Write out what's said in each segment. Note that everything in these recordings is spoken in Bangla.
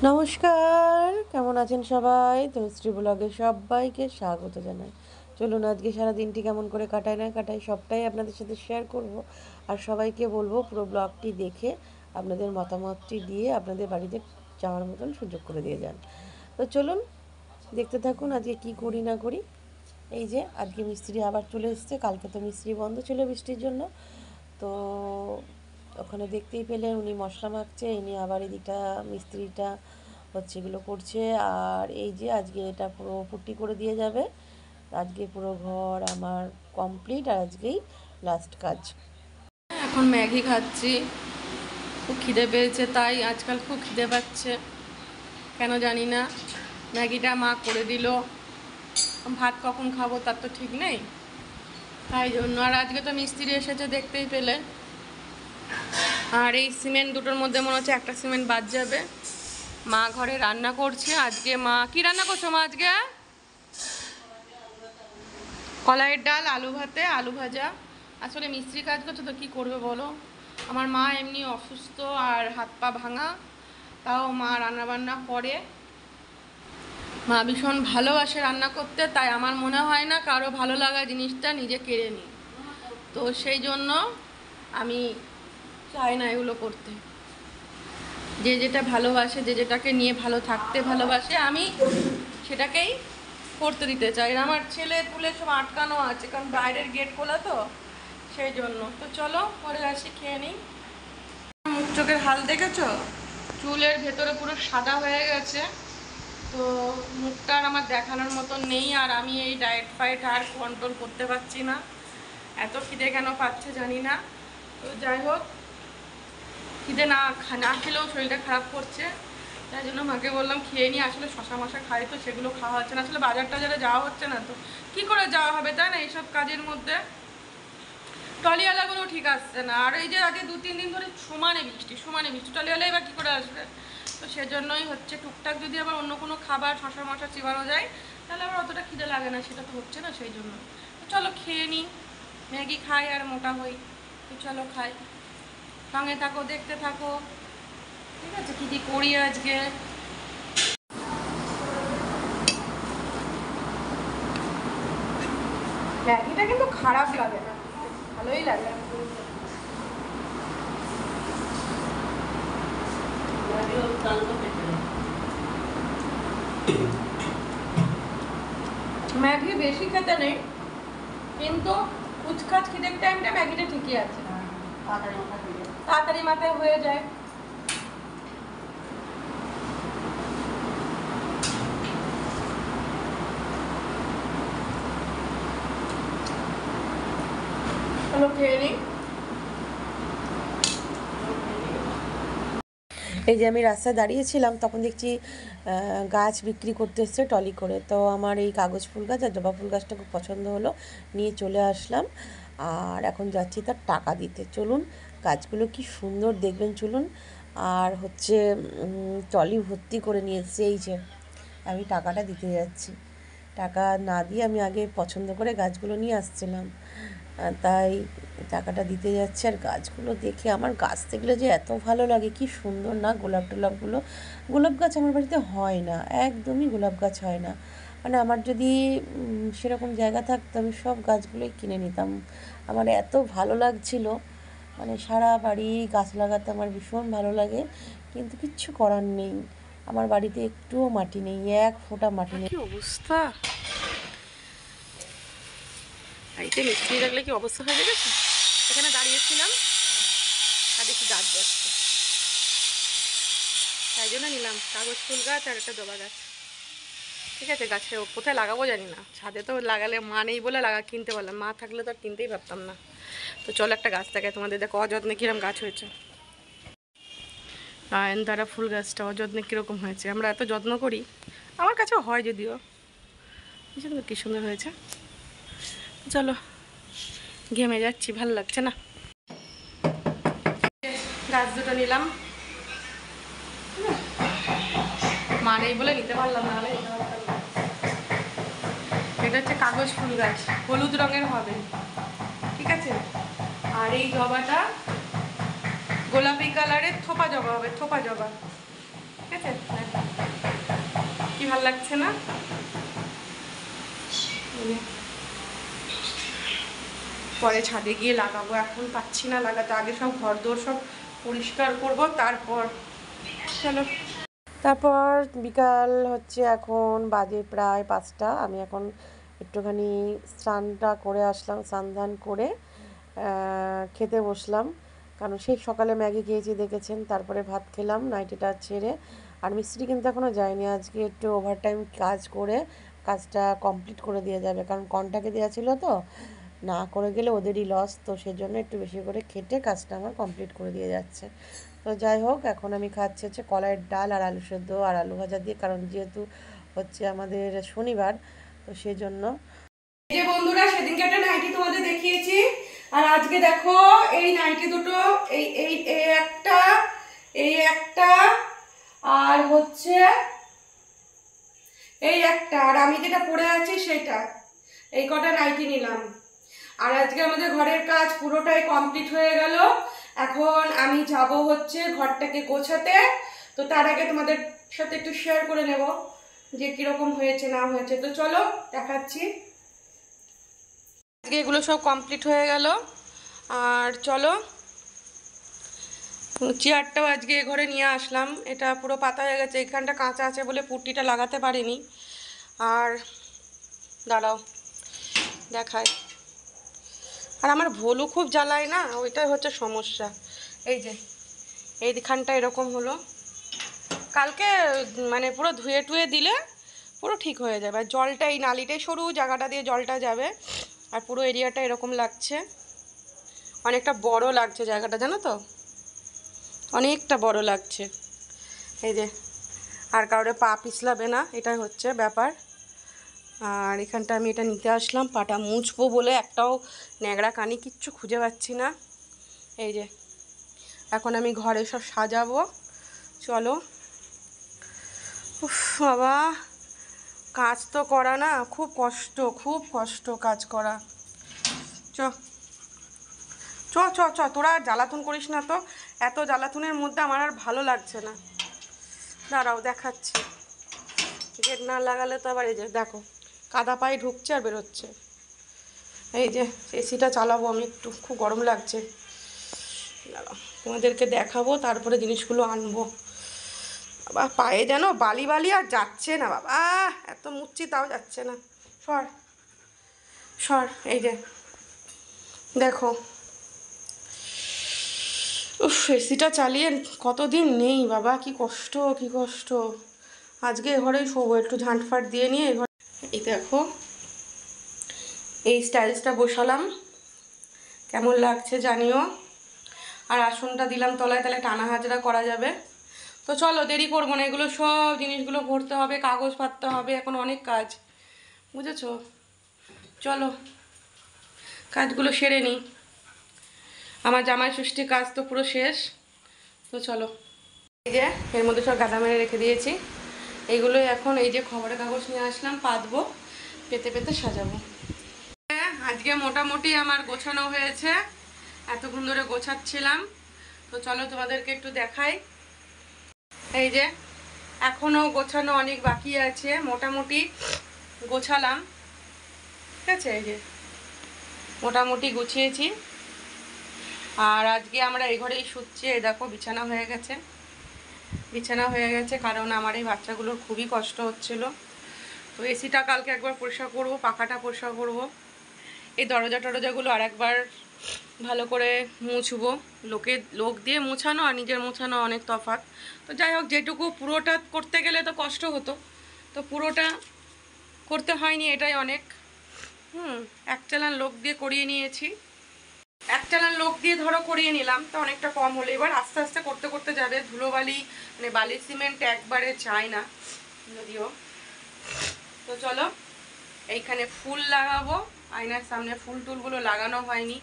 নমস্কার, কেমন আছেন সবাই? তনুশ্রী ব্লগে সবাইকে স্বাগত জানাই। চলুন আজকে সারা দিনটি কেমন করে কাটায় না কাটাই সবটাই আপনাদের সাথে শেয়ার করব। আর সবাইকে বলবো পুরো ব্লগটি দেখে আপনাদের মতামতটি দিয়ে আপনাদের বাড়িতে যাওয়ার মতন সুযোগ করে দিয়ে যান। তো চলুন দেখতে থাকুন আজকে কি করি না করি। এই যে আজকে মিস্ত্রি আবার চলে এসছে, কালকে তো মিস্ত্রি বন্ধ ছিল বৃষ্টির জন্য। তো ওখানে দেখতেই পেলে উনি মশলা মাখছে, ইনি আবার এদিকটা মিস্ত্রিটা হচ্ছে এগুলো করছে। আর এই যে আজকে এটা পুরো পুট্টি করে দিয়ে যাবে। আজকে পুরো ঘর আমার কমপ্লিট আর আজকেই লাস্ট কাজ। এখন ম্যাগি খাচ্ছি, খুব খিদে পেয়েছে, তাই আজকাল খুব খিদে পাচ্ছে কেন জানি না। ম্যাগিটা মা করে দিল, ভাত কখন খাবো তার তো ঠিক নেই, তাই জন্য। আর আজকে তো মিস্ত্রি এসেছে দেখতেই পেলে। আর এই সিমেন্ট দুটোর মধ্যে মনে হচ্ছে একটা সিমেন্ট বাদ যাবে। মা ঘরে রান্না করছে আজকে। মা কি রান্না করছো মা আজকে? কলাইয়ের ডাল, আলু ভাতে, আলু ভাজা। আসলে মিস্ত্রি কাজ করছে তো কী করবে বলো। আমার মা এমনি অসুস্থ আর হাত পা ভাঙা, তাও মা রান্নাবান্না করে। মা ভীষণ ভালোবাসে রান্না করতে, তাই আমার মনে হয় না কারো ভালো লাগা জিনিসটা নিজে কেড়ে নিই। তো সেই জন্য আমি চাই না এগুলো করতে। যে যেটা ভালোবাসে, যে যেটাকে নিয়ে ভালো থাকতে ভালোবাসে, আমি সেটাকেই করতে দিতে চাই। আমার ছেলে পুলে সব আটকানো আছে, কারণ বাইরের গেট খোলা তো, সেই জন্য। তো চলো পরে আসি, খেয়ে নিই। মুখ চোখের হাল দেখেছো? চুলের ভেতরে পুরো সাদা হয়ে গেছে। তো মুখটা আর আমার দেখানোর মতন নেই। আর আমি এই ডায়েট ফাইট আর কন্ট্রোল করতে পারছি না। এত খিদে কেন পাচ্ছে জানি না। তো যাই হোক, খিদে না খেলেও শরীরটা খারাপ করছে, তাই জন্য মাকে বললাম খেয়ে নিই। আসলে শশা মশা খাই তো সেগুলো খাওয়া হচ্ছে না। আসলে বাজার টাজারে যাওয়া হচ্ছে না, তো কী করে যাওয়া হবে তাই না এইসব কাজের মধ্যে। টলিওয়ালাগুলো ঠিক আসছে না। আর এই যে আগে 2-3 দিন ধরে সমানে বৃষ্টি টলিওয়ালা এবার কী করে আসবে? তো সেজন্যই হচ্ছে টুকটাক যদি আবার অন্য কোনো খাবার শশা মশা চিবানো যায় তাহলে আবার অতটা খিদে লাগে না, সেটা তো হচ্ছে না, সেই জন্য। তো চলো খেয়ে নিই, ম্যাগি খাই আর মোটা হই। তো চলো খাই, সঙ্গে থাকো, দেখতে থাকো। ঠিক আছে, কী কী করি আজকে। ম্যাগিটা কিন্তু খারাপ লাগে না, ভালোই লাগে। ম্যাগি বেশি খেতে নেই, কিন্তু কুচকাচ খিদের টাইমটা ম্যাগিটা ঠিকই আছে, তাড়াতাড়ি মাথায় হয়ে যায়। চলো খেয়ে নিই। এই যে আমি রাস্তায় দাঁড়িয়েছিলাম, তখন দেখছি গাছ বিক্রি করতে এসছে টলি করে। তো আমার এই কাগজ ফুল গাছ আর জবা ফুল গাছটা খুব পছন্দ হলো, নিয়ে চলে আসলাম। আর এখন যাচ্ছি তার টাকা দিতে। চলুন, গাছগুলো কি সুন্দর দেখবেন, চলুন। আর হচ্ছে টলি ভর্তি করে নিয়ে এসছে। এই যে আমি টাকাটা দিতে যাচ্ছি। টাকা না দিয়ে আমি আগে পছন্দ করে গাছগুলো নিয়ে আসছিলাম, তাই টাকাটা দিতে যাচ্ছে। আর গাছগুলো দেখে আমার গাছ দেখলে যে এত ভালো লাগে, কি সুন্দর না গোলাপ টোলাপগুলো। গোলাপ গাছ আমার বাড়িতে হয় না, একদমই গোলাপ গাছ হয় না। মানে আমার যদি সেরকম জায়গা থাকতো আমি সব গাছগুলোই কিনে নিতাম। আমার এত ভালো লাগছিল, মানে সারা বাড়ি গাছ লাগাতে আমার ভীষণ ভালো লাগে, কিন্তু কিচ্ছু করার নেই। আমার বাড়িতে একটুও মাটি নেই, এক ফোঁটা মাটি নেই। কি অবস্থা, বাড়িতে মিস্ত্রি লাগলে কি অবস্থা হয়ে গেছে। এখানে দাঁড়িয়েছিলাম আর দেখি গাছ যাচ্ছে, তাই জন্য নিলাম কাগজ ফুল গাছ আর একটা জবা গাছ। ঠিক আছে, গাছে কোথায় লাগাবো জানি না, ছাদে তো লাগালে মা নেই বলে কিনতে পারলাম, মা থাকলে তো আর কিনতেই পারতাম না। তো চলো একটা গাছ দেখায় তোমাদের, দেখো অযত্নে কিরম গাছ হয়েছে। নয়নতারা ফুল গাছটা অযত্নে কীরকম হয়েছে, আমরা এত যত্ন করি, আমার কাছেও হয় যদিও। বুঝলেন তো কী সুন্দর হয়েছে। চলো, ঘেমে যাচ্ছি, ভালো লাগছে না। গাছ দুটো নিলাম, মা নেই বলে নিতে পারলাম না, এটা হচ্ছে কাগজ ফুল গাছ, হলুদ রঙের হবে, ঠিক আছে। আর এই জবাটা গোলাপি কালারের থোপা জবা হবে, থোপা জবা, ঠিক আছে। ভাল লাগছে না। পরে ছাদে গিয়ে লাগাবো, এখন পাচ্ছি না লাগাতে। আগে সব ঘরদোর সব পরিষ্কার করব, তারপর। চলো। তারপর বিকাল হচ্ছে, এখন বাজে প্রায় 5টা। আমি এখন একটুখানি স্নানটা করে আসলাম, স্নান ধান করে খেতে বসলাম। কারণ সেই সকালে ম্যাগি খেয়েছি দেখেছেন, তারপরে ভাত খেলাম নাইটিটা ছেড়ে। আর মিস্ত্রি কিন্তু এখনও যায়নি, আজকে একটু ওভারটাইম কাজ করে কাজটা কমপ্লিট করে দিয়ে যাবে, কারণ কন্ট্রাক্টে দেওয়া ছিল তো, না করে গেলে ওদেরই লস, তো সেজন্য একটু বেশি করে খেটে কাজটা আমার কমপ্লিট করে দিয়ে যাচ্ছে। তো যাই হোক, এখন আমি খাচ্ছি হচ্ছে কলাইয়ের ডাল আর আলু সেদ্ধ আর আলু ভাজা দিয়ে, কারণ যেহেতু হচ্ছে আমাদের শনিবার, তো সেজন্য। এই যে বন্ধুরা, সেদিনকে একটা নাইটি তোমাদের দেখিয়েছি, আর আজকে দেখো এই নাইটি দুটো, এই এই এই একটা, এই একটা, আর হচ্ছে এই একটা, আর আমি যেটা পরে আছি সেটা। এই কটা নাইটি নিলাম। আর আজকে আমাদের ঘরের কাজ পুরোটাই কমপ্লিট হয়ে গেল। এখন আমি যাব হচ্ছে ঘরটাকে গোছাতে। তো তার আগে তোমাদের সাথে একটু শেয়ার করে নেব যে কিরকম হয়েছে না হয়েছে। তো চলো দেখাচ্ছি। আজকে এগুলো সব কমপ্লিট হয়ে গেল। আর চলো, চেয়ারটাও আজকে ঘরে নিয়ে আসলাম। এটা পুরো পাতা হয়ে গেছে, এখানটা কাঁচা আছে বলে পুট্টিটা লাগাতে পারিনি। আর দাঁড়াও দেখায়। আর আমার ভোলু খুব জ্বালায় না, ওইটাই হচ্ছে সমস্যা। এই যে এইখানটা এরকম হলো, কালকে মানে পুরো ধুয়ে টুয়ে দিলে পুরো ঠিক হয়ে যাবে। আর জলটা এই নালিটাই সরু, জায়গাটা দিয়ে জলটা যাবে। আর পুরো এরিয়াটা এরকম লাগছে, অনেকটা বড় লাগছে জায়গাটা, জানো তো, অনেকটা বড় লাগছে। এই যে আর কারোর পা পিছলাবে না, এটাই হচ্ছে ব্যাপার। আর এখানটা আমি এটা নিতে আসলাম পাটা মুছবো বলে, একটাও ন্যাংরা কানি কিচ্ছু খুঁজে পাচ্ছি না। এই যে এখন আমি ঘরে সব সাজাবো। চলো। উফ বাবা, কাজ তো করা না খুব কষ্ট, খুব কষ্ট কাজ করা। চ চ চ চ, তোরা আর জ্বালাতন করিস না তো, এত জ্বালাতনের মধ্যে আমার আর ভালো লাগছে না। দাঁড়াও দেখাচ্ছি। গেট না লাগালে তো আবার এই যে দেখো কাদা পায়ে ঢুকছে আর বেরোচ্ছে। এই যে এসিটা চালাবো আমি একটু, খুব গরম লাগছে। দাঁড়াও তোমাদেরকে দেখাবো, তারপরে জিনিসগুলো আনবো। বাবা পায়ে যেন বালি বালি আর যাচ্ছে না বাবা, এত মুচ্ছি তাও যাচ্ছে না। সর সর। এই যে দেখো, উফ এসিটা চালিয়ে কতদিন নেই বাবা, কি কষ্ট কি কষ্ট। আজকে এঘরেই শোবো, একটু ঝাঁটফাট দিয়ে নিয়ে এঘরে। এই দেখো এই স্টাইলসটা বসালাম, কেমন লাগছে জানিও। আর আসনটা দিলাম তলায়, তাহলে টানা হাজরা করা যাবে। তো চলো দেরি করবো না, এগুলো সব জিনিসগুলো ভরতে হবে, কাগজ পাততে হবে, এখন অনেক কাজ, বুঝেছো। চলো কাজগুলো সেরে নিই। আমার জামাই ষষ্ঠীর কাজ তো পুরো শেষ। তো চলো। এই যে এর মধ্যে সব গাদা মেরে রেখে দিয়েছি, এইগুলোই এখন এই যে খবরের কাগজ নিয়ে আসলাম, পাতবো, পেতে পেতে সাজাবো। আজকে মোটামুটি আমার গোছানো হয়েছে, এতক্ষণ ধরে গোছাচ্ছিলাম। তো চলো তোমাদেরকে একটু দেখাই। এই যে এখনো গোছানো অনেক বাকি আছে, মোটামুটি গোছালাম, ঠিক আছে। এই যে মোটামুটি গুছিয়েছি। আর আজকে আমরা এই ঘরেই শুচ্ছি। এই দেখো বিছানা হয়ে গেছে, বিছানা হয়ে গেছে, কারণ আমার এই বাচ্চাগুলোর খুবই কষ্ট হচ্ছিল। তো এসিটা কালকে একবার পরিষ্কার করবো, পাখাটা পরিষ্কার করবো, এই দরজা টরজাগুলো আর একবার ভালো করে মুছবো। লোক দিয়ে মোছানো আর নিজের মোছানো অনেক তফাৎ। তো যাই হোক, যেটুকু পুরোটা করতে গেলে তো কষ্ট হতো, তো পুরোটা করতে হয়নি, এটাই অনেক। এক চালান লোক দিয়ে করিয়ে নিয়েছি, এক চালান লোক দিয়ে ধরো করিয়ে নিলাম, তো অনেকটা কম হলো। এবার আস্তে আস্তে করতে করতে যাবে। ধুলোবালি মানে বালি সিমেন্ট একবারে চাই না যদিও। তো চলো এইখানে ফুল লাগাবো, আয়নার সামনে ফুল টুলগুলো লাগানো হয়নি,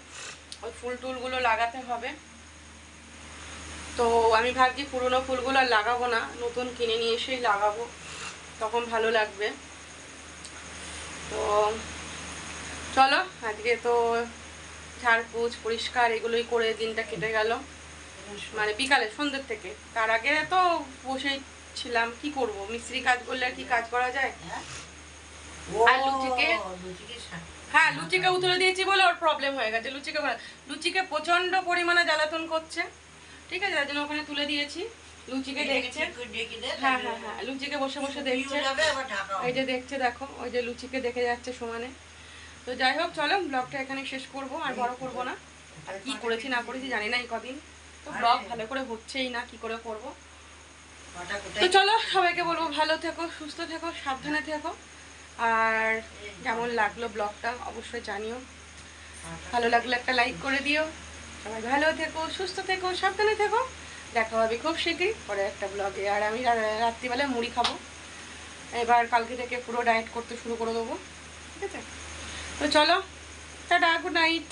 ওই ফুল টুলগুলো লাগাতে হবে। তো আমি ভাবছি পুরনো ফুলগুলো আর লাগাবো না, নতুন কিনে নিয়ে এসেই লাগাবো, তখন ভালো লাগবে। তো চলো আজকে তো ঝাড়পোছ পরিষ্কার এগুলোই করে দিনটা কেটে গেল, মানে বিকালে সন্ধ্যের থেকে। তার আগে তো বসেই ছিলাম, কি করব, মিস্ত্রি কাজ করলে আর কি কাজ করা যায়। আর হ্যাঁ লুচিকে উতলে দিয়েছি বলে ওর প্রবলেম হয়ে গেছে। লুচিকে প্রচন্ড পরিমাণে জ্বালাতন করছে, ঠিক আছে, যার জন্য ওখানে তুলে দিয়েছি। লুচিকে দেখছে, হ্যাঁ হ্যাঁ হ্যাঁ, লুচিকে বসে বসে দেখছে, এই যে দেখছে, দেখো ওই যে লুচিকে দেখে যাচ্ছে সমানে। তো যাই হোক, চলো ব্লগটা এখানে শেষ করব, আর বড় করব না। আর কি করেছি না করেছি জানি না এই কদিন, তো ব্লগ ভালো করে হচ্ছেই না, কি করে করব। তো চলো, সবাইকে বলবো ভালো থেকো, সুস্থ থেকো, সাবধানে থেকো। আর কেমন লাগলো ব্লগটা অবশ্যই জানিও, ভালো লাগলে একটা লাইক করে দিও। সবাই ভালো থেকো, সুস্থ থেকো, সাবধানে থেকো। দেখা হবে খুব শীঘ্রই পরে একটা ব্লগে। আর আমি রাত্রিবেলায় মুড়ি খাবো, এবার কালকে থেকে পুরো ডায়েট করতে শুরু করে দেবো, ঠিক আছে। তো চলো, টাটা, গুড নাইট।